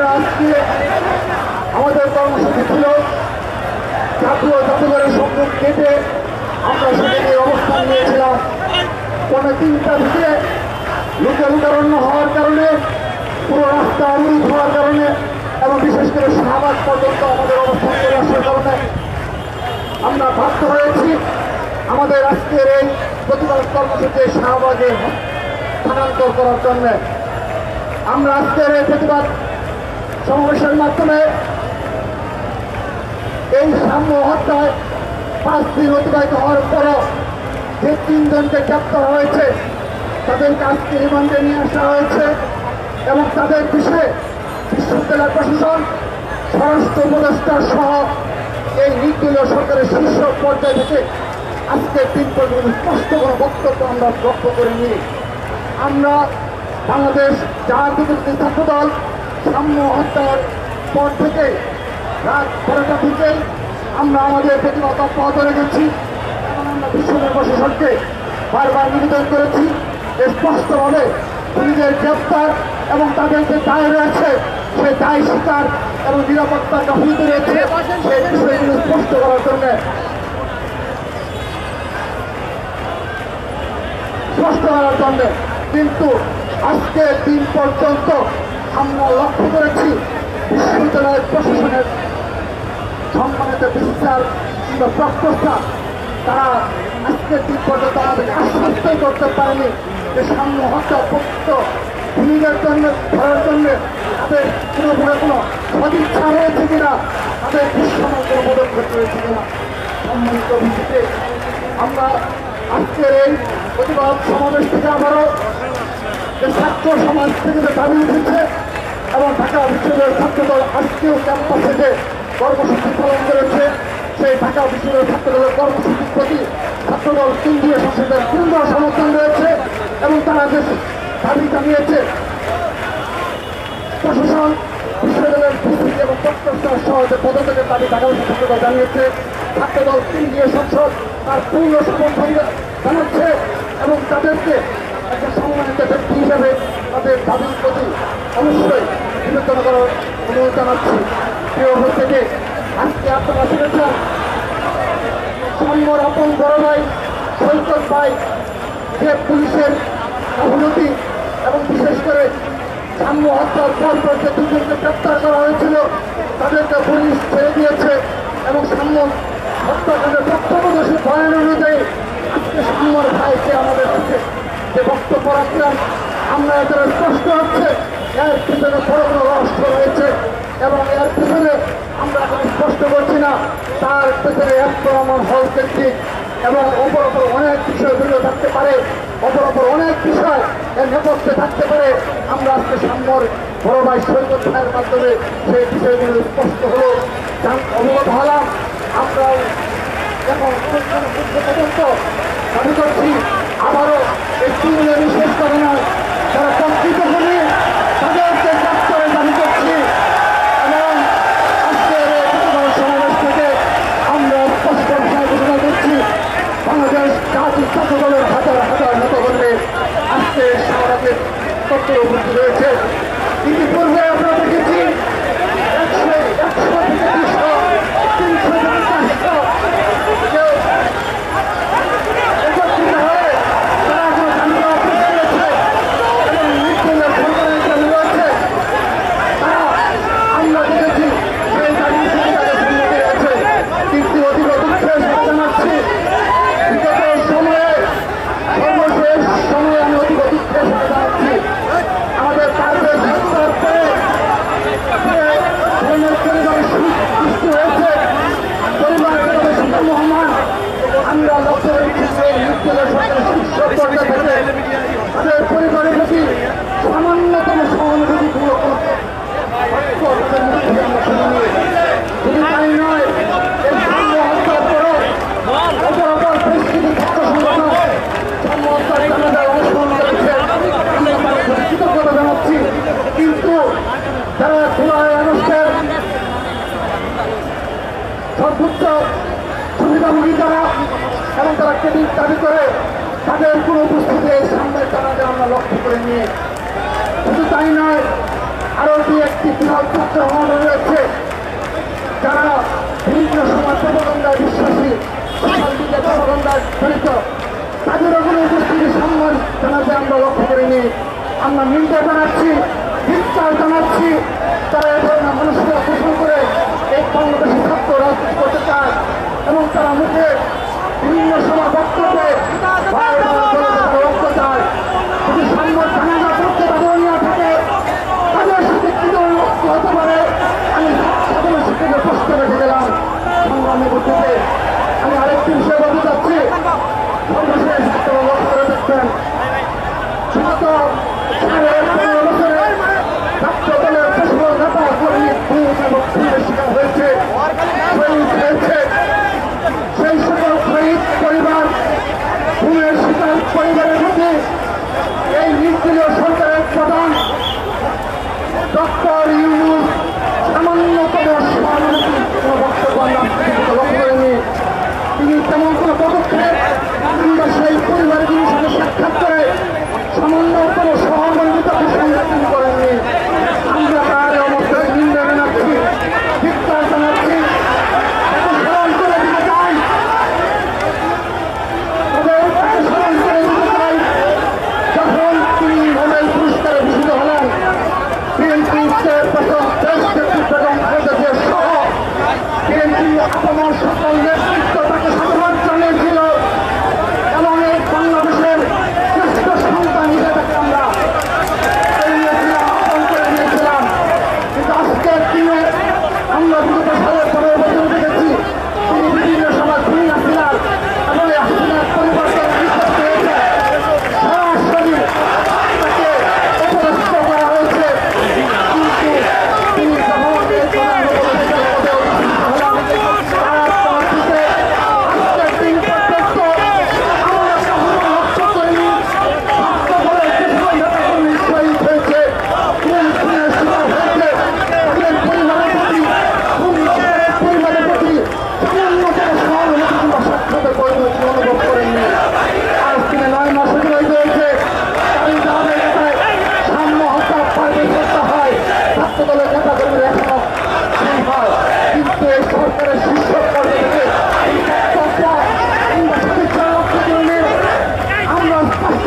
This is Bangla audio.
আমরা আজকে আমাদের কর্মসূচি ছিল জাতীয় জাদুঘরের সম্মুখ কেটে আমরা সেখানে অবস্থান নিয়েছিলাম। পৌনে 3টা থেকে লুকারণ্য হওয়ার কারণে, পুরো রাস্তা অবরোধ হওয়ার কারণে এবং বিশেষ করে শাহবাগ পর্যন্ত আমাদের অবস্থান করে আসার কারণে আমরা বাধ্য হয়েছি আমাদের আজকের এই প্রতিবাদ কর্মসূচি শাহবাগে স্থানান্তর করার জন্য। আমরা আজকের এই প্রতিবাদ সমাবেশের মাধ্যমে এই সাম্য হত্যায় 5 দিন অতিবাহিত হওয়ার পরও যে 3 জনকে গ্রেপ্তার হয়েছে তাদেরকে আজকে রিমান্ডে নিয়ে আসা হয়েছে এবং তাদের বিষয়ে বিশ্ববিদ্যালয় প্রশাসন, স্বরাষ্ট্র উপদেষ্টা সহ এই নির্দলীয় সরকারের শীর্ষ পর্যায় থেকে আজকের দিন পর্যন্ত স্পষ্ট কোনো বক্তব্য আমরা লক্ষ্য করিনি। আমরা বাংলাদেশ জাতীয়তাবাদী ছাত্রদল সাম্য হত্যার পর থেকে রাত 12টা থেকে আমরা আমাদের প্রতিবাদ অব্যাহত রেখেছি এবং আমরা বিশ্ববিদ্যালয় প্রশাসনকে বারবার নিবেদন করেছি স্পষ্টভাবে পুলিশের গ্রেপ্তার এবং তাদের যে দায় রয়েছে সেই দায় স্বীকার এবং নিরাপত্তা গাফিলতি রয়েছে সেই বিষয়গুলো স্পষ্ট করার জন্য কিন্তু আজকে দিন পর্যন্ত আমরা লক্ষ্য করেছি বিশ্ববিদ্যালয় প্রশাসনের সম্মানিত বিচার কিংবা প্রক্রিয়া তারা আজকের দিন পর্যন্ত আমাদেরকে আশ্বস্ত করতে পারেনি যে সাম্য হত্যা প্রকৃত ভূমিকার জন্য ধরার জন্য তাদের কোনো সদিচ্ছা রয়েছে কিনা, তাদের দুঃসময় কোনো পদক্ষেপ রয়েছে কিনা। সম্মানিত ভিত্তিতে আমরা আজকের এই প্রতিবাদ সমাবেশ থেকে আবারও যে ছাত্র সমাজ থেকে যে দাবি উঠেছে এবং ঢাকা বিশ্ববিদ্যালয়ের ছাত্রদল আজকেও ক্যাম্পাসে যে কর্মসূচি পালন করেছে সেই ঢাকা বিশ্ববিদ্যালয়ের ছাত্রদলের কর্মসূচির প্রতি ছাত্রদল কেন্দ্রীয় সংসদের পূর্ণ সমর্থন রয়েছে এবং তারা যে দাবি জানিয়েছে প্রশাসন বিশ্ববিদ্যালয়ের ভিত্তি এবং প্রত্যাশা সহ যে পদত্যাগের দাবি ঢাকা ছাত্রদল জানিয়েছে, ছাত্রদল কেন্দ্রীয় সংসদ তার পূর্ণ সমর্থন জানাচ্ছে এবং তাদেরকে একটা সম্মানিত ব্যক্তি হিসাবে তাদের দাবির প্রতি অবশ্যই বিবেচনা করার অনুরোধ জানাচ্ছি। প্রিয় থেকে আজকে আপনারা শুনেছেন সাম্যর আপন বড় ভাই সৈকত ভাই যে পুলিশের অবনতি এবং বিশেষ করে সাম্য হত্যার পর যে দুজনকে গ্রেপ্তার করা হয়েছিল তাদেরকে পুলিশ ছেড়ে দিয়েছে এবং সাম্য হত্যাকাণ্ডের প্রত্যক্ষদর্শী বয়ান অনুযায়ী আজকে সাম্যর ভাইকে আমাদের কাছে যে বক্তব্য রাখলাম আমরা এদের স্পষ্ট হচ্ছে এর পিছনে বড় বড় রহস্য রয়েছে এবং এর পিছনে আমরা এখন স্পষ্ট করছি না তার পেছনে আমার হল কেন্দ্রিক এবং অপর অনেক বিষয় জড়িয়ে থাকতে পারে, অপর অনেক বিষয় এর নেপথ্যে থাকতে পারে। আমরা আজকে সাম্যর বড় ভাই সৈকত ভাইয়ের মাধ্যমে সেই বিষয়গুলো স্পষ্ট হলো অবগত হলাম। আমরা এখন পর্যন্ত দাবি করছি আবারও এই তিনজন শেষ করে নয় যারা প্রকৃত হবে তাদেরকে গ্রেপ্তারের দাবি করছি এবং আজকের সমাবেশ থেকে আমরা স্পষ্ট ভাষায় ঘোষণা করছি বাংলাদেশ জাতীয় ছাত্রদলের হাজার হাজার নেতাকর্মী আজকে সমাবেশের তত্ত্বের উপস্থিত রয়েছে। ইতিপূর্বে আমরা দেখেছি 100 থেকে 200, 300 কেউ একত্রিত হয়ে তারা কোনো ঝামেলা অফিস করেছে এবং নির্দলীয় সরকারের চালু রয়েছে তারা আমরা দেখেছি সেই দাবি তাদের সম্মুখে রয়েছে। কিন্তু অধিক দুঃখের সাথে জানাচ্ছি বিগত সময়ে সর্বশেষ সময়ে আমি অধিক দুঃখের সাথে জানাচ্ছি আমাদের পার্কের হত্যার পরে পরিবারের সৃষ্টি হয়েছে পরিবার মহামান আমরা লক্ষ্য রেখেছি নির্দলীয় সরকারের শীর্ষ পর্যায়ে থেকে তাদের পরিবারের প্রতি সামান্যতম সহানুভূতিমূলক শুধু তাই নয় এই সাম্য হত্যার পরও অপর পরিস্থিতি ছাত্র সংগঠন সাম্য হত্যার জানাজায় অংশগ্রহণ করেছে আমরা তাদের কৃতজ্ঞতা জানাচ্ছি। কিন্তু যারা 16 আগস্টের সর্বোচ্চ সুবিধাভোগী যারা এবং তারা ক্রেডিট দাবি করে তাদের কোনো উপস্থিতি এই সামনের জানাজা আমরা লক্ষ্য করে নিয়ে শুধু তাই নয় আরো দু একটি বৃহৎ ছাত্র সংগঠন রয়েছে যারা বিভিন্ন সময় প্রবন্ধায় বিশ্বাসী, সকাল দিকে প্রবন্ধায় জড়িত, তাদেরও কোনো উপস্থিতি সম্মান জানাতে আমরা লক্ষ্য করিনি। আমরা নিন্দা জানাচ্ছি, ধিক্কার জানাচ্ছি। তারা এ ধরনের মানুষকে আকর্ষণ করে এই বাংলাদেশের ছাত্র রাজনীতি করতে চায় এবং তারা মুখে বিভিন্ন সময় বক্তব্যে রক্ত চায়। যদি সম্মান জানাজা করতে তাদের নিয়ে থাকে তাদের সাথে কি ধরনের রক্ত হতে পারে আমি সাধারণ শিক্ষকের প্রশ্ন রেখে গেলাম। সংগ্রামী বুদ্ধিতে আমি আরেকটি বিষয় বলতে চাচ্ছি, সর্বশেষ আপনারা লক্ষ্য করে দেখবেন বিগত 15 বছরে ছাত্র দলের সকল নেতা কর্মী খুনের শিকার হয়েছে, শহীদ হয়েছে। সেই সকল শহীদ পরিবার, খুনের শিকার পরিবারের প্রতি এই নির্দলীয় সরকারের প্রধান ডক্টর ইউনূস সামান্যতম সহানুভূতি কোনো বক্তব্য লক্ষ্য করেনি। তিনি তেমন কোনো পদক্ষেপ কিংবা সেই পরিবারের সাথে সাক্ষাৎ করে সামান্যতম সহমর্মিতা সংগঠন করেননি। আমরা তার অবস্থায় নিন্দা জানাচ্ছি, ধিক্কার জানাচ্ছি। স্মরণ করে দিতে চাই, তাদের তাকে স্মরণ করে দিতে চাই যখন তিনি নোবেল পুরস্কারে ভূষিত হলেন। বিএনপি চেয়ারপারসন দেশনেত্রী বেগম খালেদা জিয়া সহ বিএনপি আপনার সকল নেতৃত্ব তাকে সাধুবাদ জানিয়েছিল এবং এই বাংলাদেশের শ্রেষ্ঠ সন্তান হিসেবে তাকে আমরা আহ্বান করে দিয়েছিলাম। কিন্তু আজকের দিনে আমরা বিগত সালের 15 বছর দেখেছি তিনি বিভিন্ন সময় খুনি হাসিনার এবং এই হাসিনার পরিবর্তন হয়েছে, সরাসরি তাকে অপদস্থ করা হয়েছে। কিন্তু তিনি যখন কিন্তু এই সরকারের শীর্ষ পর্যায়ে থেকে আমরা স্পষ্ট